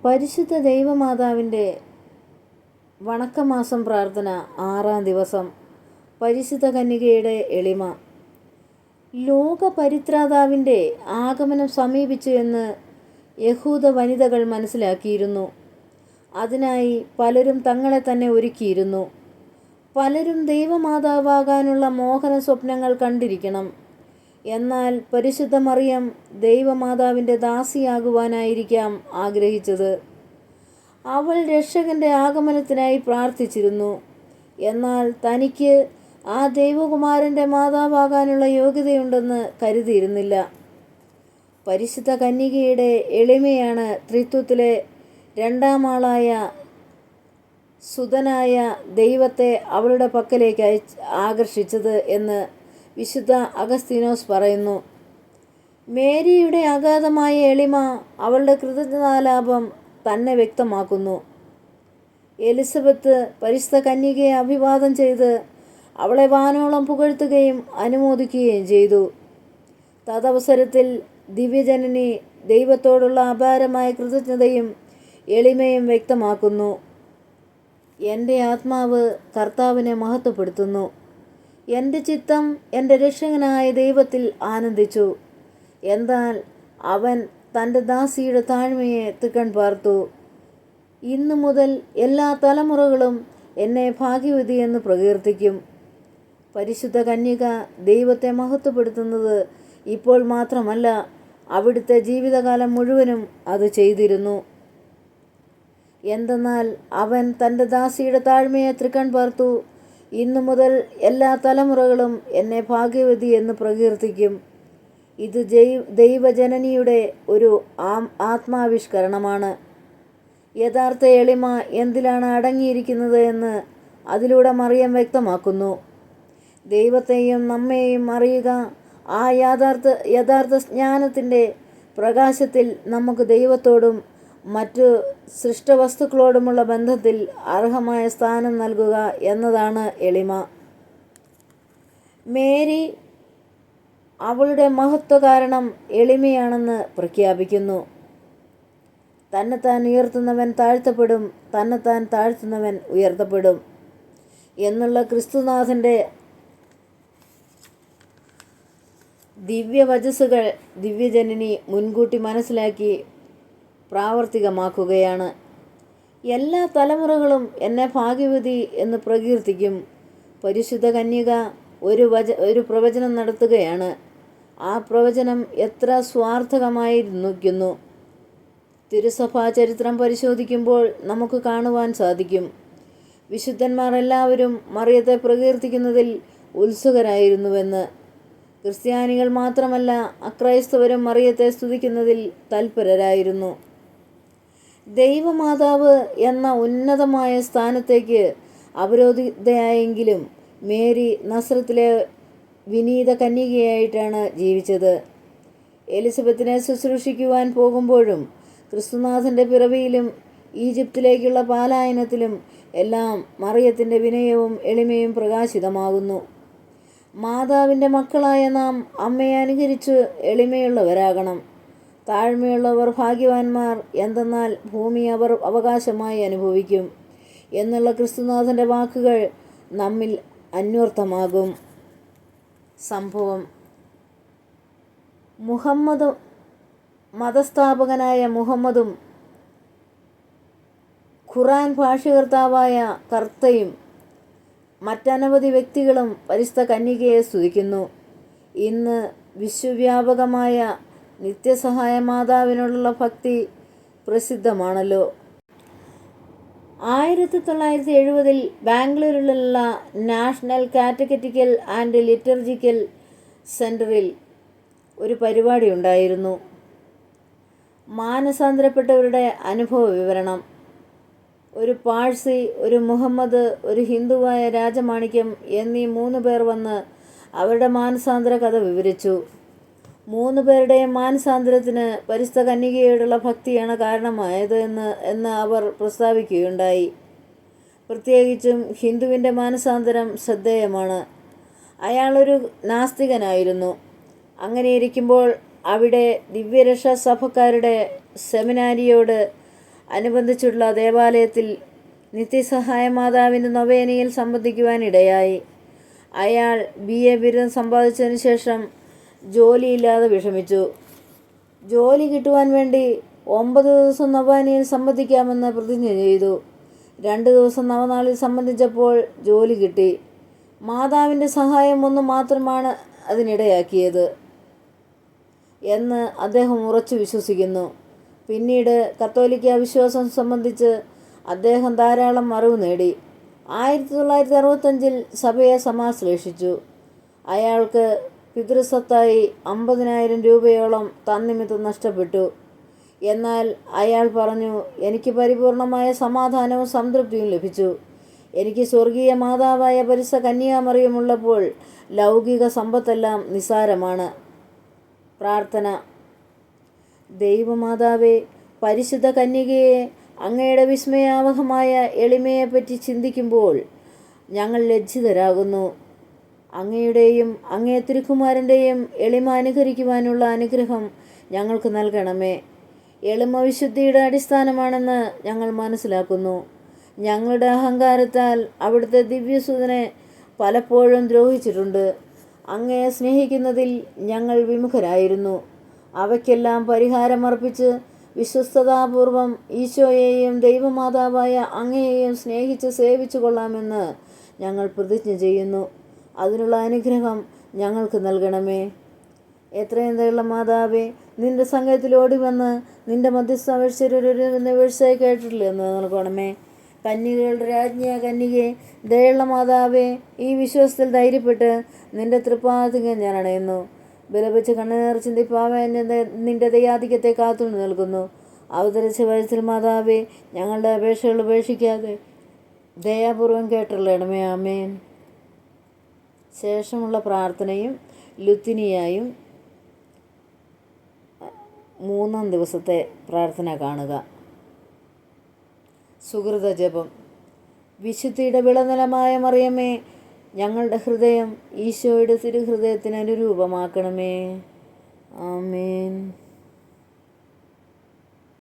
പരിശുദ്ധ ദൈവമാതാവിൻ്റെ വണക്കമാസം പ്രാർത്ഥന 6-ാം ദിവസം. പരിശുദ്ധ കന്യകയുടെ എളിമ. ലോക പരിത്രാതാവിൻ്റെ ആഗമനം സമീപിച്ചു എന്ന് യഹൂദ വനിതകൾ മനസ്സിലാക്കിയിരുന്നു. അതിനായി പലരും തങ്ങളെ തന്നെ ഒരുക്കിയിരുന്നു. പലരും ദൈവമാതാവാകാനുള്ള മോഹന സ്വപ്നങ്ങൾ കണ്ടിരിക്കണം. എന്നാൽ പരിശുദ്ധ മറിയം ദൈവമാതാവിൻ്റെ ദാസിയാകുവാനായിരിക്കാം ആഗ്രഹിച്ചത്. അവൾ രക്ഷകൻ്റെ ആഗമനത്തിനായി പ്രാർത്ഥിച്ചിരുന്നു. എന്നാൽ തനിക്ക് ആ ദൈവകുമാരൻ്റെ മാതാവാകാനുള്ള യോഗ്യതയുണ്ടെന്ന് കരുതിയിരുന്നില്ല. പരിശുദ്ധ കന്യകയുടെ എളിമയാണ് ത്രിത്വത്തിലെ രണ്ടാം ആളായ സുതനായ ദൈവത്തെ അവളുടെ പക്കലേക്ക് ആകർഷിച്ചത് എന്ന് വിശുദ്ധ അഗസ്തീനോസ് പറയുന്നു. മേരിയുടെ അഗാധമായ എളിമ അവളുടെ കൃതജ്ഞതാലാപം തന്നെ വ്യക്തമാക്കുന്നു. എലിസബത്ത് പരിശുദ്ധ കന്യകയെ അഭിവാദം ചെയ്ത് അവളെ വാനോളം പുകഴ്ത്തുകയും അനുമോദിക്കുകയും ചെയ്തു. തദവസരത്തിൽ ദിവ്യജനനി ദൈവത്തോടുള്ള അപാരമായ കൃതജ്ഞതയും എളിമയും വ്യക്തമാക്കുന്നു. എൻ്റെ ആത്മാവ് കർത്താവിനെ മഹത്വപ്പെടുത്തുന്നു. എൻ്റെ ചിത്തം എൻ്റെ രക്ഷകനായ ദൈവത്തിൽ ആനന്ദിച്ചു. എന്നാൽ അവൻ തൻ്റെ ദാസിയുടെ താഴ്മയെ തികൺ പാർത്തു. ഇന്നു മുതൽ എല്ലാ തലമുറകളും എന്നെ ഭാഗ്യവതി എന്ന് പ്രകീർത്തിക്കും. പരിശുദ്ധ കന്യക ദൈവത്തെ മഹത്വപ്പെടുത്തുന്നത് ഇപ്പോൾ മാത്രമല്ല, അവിടുത്തെ ജീവിതകാലം മുഴുവനും അത് ചെയ്തിരുന്നു. എന്തെന്നാൽ അവൻ തൻ്റെ ദാസിയുടെ താഴ്മയെ തൃക്കൺ പാർത്തു. ഇന്നു മുതൽ എല്ലാ തലമുറകളും എന്നെ ഭാഗ്യവതി എന്ന് പ്രകീർത്തിക്കും. ഇത് ദൈവജനനിയുടെ ഒരു ആത്മാവിഷ്കരണമാണ്. യഥാർത്ഥ എളിമ എന്തിലാണ് അടങ്ങിയിരിക്കുന്നത് എന്ന് അതിലൂടെ മറിയം വ്യക്തമാക്കുന്നു. ദൈവത്തെയും നമ്മെയും അറിയുക. ആ യഥാർത്ഥ ജ്ഞാനത്തിൻ്റെ പ്രകാശത്തിൽ നമുക്ക് ദൈവത്തോടും മറ്റു സൃഷ്ടവസ്തുക്കളോടുമുള്ള ബന്ധത്തിൽ അർഹമായ സ്ഥാനം നൽകുക എന്നതാണ് എളിമ. മേരി അവളുടെ മഹത്വ കാരണം എളിമയാണെന്ന് പ്രഖ്യാപിക്കുന്നു. തന്നെത്താൻ ഉയർത്തുന്നവൻ താഴ്ത്തപ്പെടും, തന്നെത്താൻ താഴ്ത്തുന്നവൻ ഉയർത്തപ്പെടും എന്നുള്ള ക്രിസ്തുനാഥൻ്റെ ദിവ്യവചസ്സുകൾ ദിവ്യജനനി മുൻകൂട്ടി മനസ്സിലാക്കി പ്രാവർത്തികമാക്കുകയാണ്. എല്ലാ തലമുറകളും എന്നെ ഭാഗ്യവതി എന്ന് പ്രകീർത്തിക്കും. പരിശുദ്ധ കന്യക ഒരു പ്രവചനം നടത്തുകയാണ്. ആ പ്രവചനം എത്ര സ്വാർത്ഥകമായിരിക്കുന്നു. തിരുസഭാ ചരിത്രം പരിശോധിക്കുമ്പോൾ നമുക്ക് കാണുവാൻ സാധിക്കും. വിശുദ്ധന്മാർ എല്ലാവരും മറിയത്തെ പ്രകീർത്തിക്കുന്നതിൽ ഉത്സുകരായിരുന്നുവെന്ന്. ക്രിസ്ത്യാനികൾ മാത്രമല്ല, അക്രൈസ്തവരും മറിയത്തെ സ്തുതിക്കുന്നതിൽ തൽപരരായിരുന്നു. ദൈവമാതാവ് എന്ന ഉന്നതമായ സ്ഥാനത്തേക്ക് അവരോധിതയായെങ്കിലും മേരി നസ്രത്തിലെ വിനീത കന്യകയായിട്ടാണ് ജീവിച്ചത്. എലിസബത്തിനെ ശുശ്രൂഷിക്കുവാൻ പോകുമ്പോഴും ക്രിസ്തുനാഥൻ്റെ പിറവിയിലും ഈജിപ്തിലേക്കുള്ള പാലായനത്തിലും എല്ലാം മറിയത്തിൻ്റെ വിനയവും എളിമയും പ്രകാശിതമാകുന്നു. മാതാവിൻ്റെ മക്കളായ നാം അമ്മയെ അനുകരിച്ച് എളിമയുള്ളവരാകണം. താഴ്മയുള്ളവർ ഭാഗ്യവാന്മാർ, എന്തെന്നാൽ ഭൂമി അവർ അവകാശമായി അനുഭവിക്കും എന്നുള്ള ക്രിസ്തുനാഥൻ്റെ വാക്കുകൾ നമ്മിൽ അന്വർത്ഥമാകും. സംഭവം: മതസ്ഥാപകനായ മുഹമ്മദും ഖുർആൻ ഭാഷ്യകർത്താവായ കർത്തയും മറ്റനവധി വ്യക്തികളും പരിശുദ്ധ കന്യകയെ സ്തുതിക്കുന്നു. ഇന്ന് വിശ്വവ്യാപകമായ നിത്യസഹായ മാതാവിനോടുള്ള ഭക്തി പ്രസിദ്ധമാണല്ലോ. 1970 ബാംഗ്ലൂരിലുള്ള നാഷണൽ കാറ്റഗറ്റിക്കൽ ആൻഡ് ലിറ്റർജിക്കൽ സെൻറ്ററിൽ ഒരു പരിപാടി ഉണ്ടായിരുന്നു. മാനസാന്തരപ്പെട്ടവരുടെ അനുഭവ വിവരണം. ഒരു പാഴ്സി, ഒരു മുഹമ്മദ്, ഒരു ഹിന്ദുവായ രാജമാണിക്യം എന്നീ 3 പേർ വന്ന് അവരുടെ മാനസാന്തര കഥ വിവരിച്ചു. 3 പേരുടെയും മാനസാന്തരത്തിന് പരിശുദ്ധ കന്യകയോടുള്ള ഭക്തിയാണ് കാരണമായത് എന്ന് അവർ പ്രസ്താവിക്കുകയുണ്ടായി. പ്രത്യേകിച്ചും ഹിന്ദുവിൻ്റെ മാനസാന്തരം ശ്രദ്ധേയമാണ്. അയാളൊരു നാസ്തികനായിരുന്നു. അങ്ങനെയിരിക്കുമ്പോൾ അവിടെ ദിവ്യരക്ഷാ സഭക്കാരുടെ സെമിനാരിയോട് അനുബന്ധിച്ചുള്ള ദേവാലയത്തിൽ നിത്യസഹായ മാതാവിൻ്റെ നൊവേനയിൽ സംബന്ധിക്കുവാനിടയായി. അയാൾ BA ബിരുദം സമ്പാദിച്ചതിന് ശേഷം ജോലിയില്ലാതെ വിഷമിച്ചു. ജോലി കിട്ടുവാൻ വേണ്ടി 9 ദിവസം നൊവേനയിൽ സംബന്ധിക്കാമെന്ന് പ്രതിജ്ഞ ചെയ്തു. 2 ദിവസം നവനാളിൽ സംബന്ധിച്ചപ്പോൾ ജോലി കിട്ടി. മാതാവിൻ്റെ സഹായം ഒന്ന് മാത്രമാണ് അതിനിടയാക്കിയത് എന്ന് അദ്ദേഹം ഉറച്ചു വിശ്വസിക്കുന്നു. പിന്നീട് കത്തോലിക്ക വിശ്വാസം സംബന്ധിച്ച് അദ്ദേഹം ധാരാളം അറിവ് നേടി. 1965 സഭയെ സമാശ്ലേഷിച്ചു. അയാൾക്ക് പിതൃസ്വത്തായി 50,000 രൂപയോളം തന്നിമിത്തം നഷ്ടപ്പെട്ടു. എന്നാൽ അയാൾ പറഞ്ഞു, എനിക്ക് പരിപൂർണമായ സമാധാനവും സംതൃപ്തിയും ലഭിച്ചു. എനിക്ക് സ്വർഗീയ മാതാവായ പരിശുദ്ധ കന്യാമറിയമുള്ളപ്പോൾ ലൗകിക സമ്പത്തെല്ലാം നിസ്സാരമാണ്. പ്രാർത്ഥന. ദൈവമാതാവേ, പരിശുദ്ധ കന്യകയെ, അങ്ങയുടെ വിസ്മയാവഹമായ എളിമയെപ്പറ്റി ചിന്തിക്കുമ്പോൾ ഞങ്ങൾ ലജ്ജിതരാകുന്നു. അങ്ങയുടെയും അങ്ങേ തിരുക്കുമാരൻ്റെയും എളിമ അനുകരിക്കുവാനുള്ള അനുഗ്രഹം ഞങ്ങൾക്ക് നൽകണമേ. എളിമ വിശുദ്ധിയുടെ അടിസ്ഥാനമാണെന്ന് ഞങ്ങൾ മനസ്സിലാക്കുന്നു. ഞങ്ങളുടെ അഹങ്കാരത്താൽ അവിടുത്തെ ദിവ്യസുതനെ പലപ്പോഴും ദ്രോഹിച്ചിട്ടുണ്ട്. അങ്ങയെ സ്നേഹിക്കുന്നതിൽ ഞങ്ങൾ വിമുഖരായിരുന്നു. അവയ്ക്കെല്ലാം പരിഹാരമർപ്പിച്ച് വിശ്വസ്തതാപൂർവം ഈശോയെയും ദൈവമാതാവായ അങ്ങയെയും സ്നേഹിച്ച് സേവിച്ചു കൊള്ളാമെന്ന് ഞങ്ങൾ പ്രതിജ്ഞ ചെയ്യുന്നു. അതിനുള്ള അനുഗ്രഹം ഞങ്ങൾക്ക് നൽകണമേ. എത്രയും ദയുള്ള മാതാവേ, നിന്റെ സംഘത്തിൽ ഓടി വന്ന് നിന്റെ മധ്യസ്ഥ വീഴ്ചയായി കേട്ടിട്ടില്ലെന്ന് നൽകണമേ. കന്യകകളുടെ രാജ്ഞിയ കന്യകെ, ദയുള്ള മാതാവേ, ഈ വിശ്വാസത്തിൽ ധൈര്യപ്പെട്ട് നിന്റെ തൃപ്പാദങ്ങൾ ഞാൻ അണയുന്നു. ബലവെച്ച് കണ്ണുനീർ ചിന്തിപ്പാവേ നിന്റെ ദയാധിക്യത്തെ കാത്തു നിൽക്കുന്നു. അവതരിച്ച വയസ്സിൽ മാതാവേ, ഞങ്ങളുടെ അപേക്ഷകൾ ഉപേക്ഷിക്കാതെ ദയാപൂർവം കേട്ടുള്ളണമേ. ആമേൻ. ശേഷമുള്ള പ്രാർത്ഥനയും ലുത്തിനിയായും 3-ാം ദിവസത്തെ പ്രാർത്ഥന കാണുക. സുഹൃത ജപം. വിശുദ്ധിയുടെ വിളനിലമായ മറിയമേ, ഞങ്ങളുടെ ഹൃദയം ഈശോയുടെ തിരുഹൃദയത്തിന് അനുരൂപമാക്കണമേ. ആമേൻ.